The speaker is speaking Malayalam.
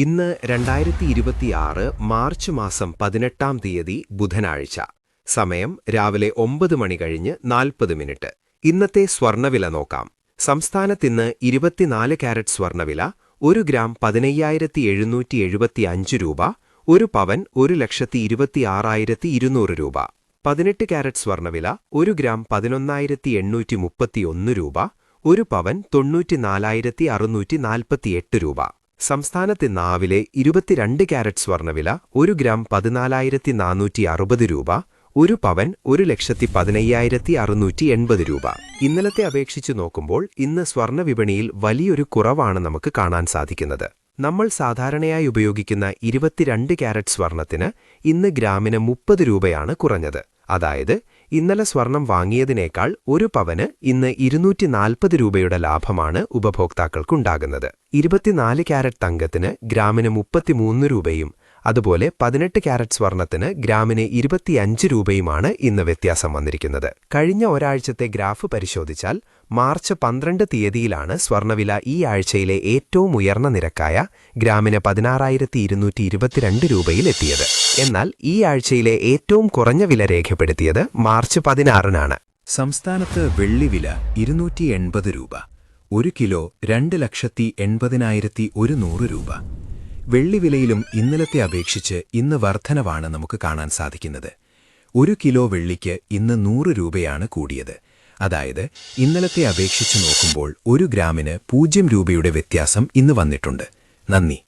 ഇന്ന് 2026 മാർച്ച് മാസം 18-ാം തീയതി ബുധനാഴ്ച. സമയം രാവിലെ 9 മണി കഴിഞ്ഞ് 40 മിനിറ്റ്. ഇന്നത്തെ സ്വർണ്ണവില നോക്കാം. സംസ്ഥാനത്തിന്ന് 24 കാരറ്റ് സ്വർണ്ണവില 1 ഗ്രാം 15,775 രൂപ, 1 പവൻ 1,26,200 രൂപ. 18 കാരറ്റ് സ്വർണ്ണവില 1 ഗ്രാം 11,831 രൂപ, 1 പവൻ 94,648 രൂപ. സംസ്ഥാനത്ത് നാവിലെ 22 കാരറ്റ് സ്വർണ്ണവില 1 ഗ്രാം 14,460 രൂപ, 1 പവൻ 1,15,680 രൂപ. ഇന്നലത്തെ അപേക്ഷിച്ച് നോക്കുമ്പോൾ ഇന്ന് സ്വർണ്ണ വിപണിയിൽ വലിയൊരു കുറവാണ് നമുക്ക് കാണാൻ സാധിക്കുന്നത്. നമ്മൾ സാധാരണയായി ഉപയോഗിക്കുന്ന 22 കാരറ്റ് സ്വർണ്ണത്തിന് ഇന്ന് ഗ്രാമിന് 30 രൂപയാണ് കുറഞ്ഞത്. അതായത് ഇന്നലെ സ്വർണം വാങ്ങിയതിനേക്കാൾ 1 പവന് ഇന്ന് 240 രൂപയുടെ ലാഭമാണ് ഉപഭോക്താക്കൾക്കുണ്ടാകുന്നത്. 24 കാരറ്റ് തങ്കത്തിന് ഗ്രാമിന് 33 രൂപയും അതുപോലെ 18 കാരറ്റ് സ്വർണത്തിന് ഗ്രാമിന് 25 രൂപയുമാണ് ഇന്ന് വ്യത്യാസം വന്നിരിക്കുന്നത്. കഴിഞ്ഞ ഒരാഴ്ചത്തെ ഗ്രാഫ് പരിശോധിച്ചാൽ മാർച്ച് 12 തീയതിയിലാണ് സ്വർണ്ണവില ഈ ആഴ്ചയിലെ ഏറ്റവും ഉയർന്ന നിരക്കായ ഗ്രാമിന് 16,222 രൂപയിൽ എത്തിയത്. എന്നാൽ ഈ ആഴ്ചയിലെ ഏറ്റവും കുറഞ്ഞ വില രേഖപ്പെടുത്തിയത് മാർച്ച് 16-നാണ്. സംസ്ഥാനത്ത് വെള്ളിവില 280 രൂപ, 1 കിലോ 2,80,100 രൂപ. വെള്ളിവിലയിലും ഇന്നലത്തെ അപേക്ഷിച്ച് ഇന്ന് വർധനവാണ് നമുക്ക് കാണാൻ സാധിക്കുന്നത്. 1 കിലോ വെള്ളിക്ക് ഇന്ന് 100 രൂപയാണ് കൂടിയത്. അതായത് ഇന്നലത്തെ അപേക്ഷിച്ച് നോക്കുമ്പോൾ 1 ഗ്രാമിന് 0 രൂപയുടെ വ്യത്യാസം ഇന്ന് വന്നിട്ടുണ്ട്. നന്ദി.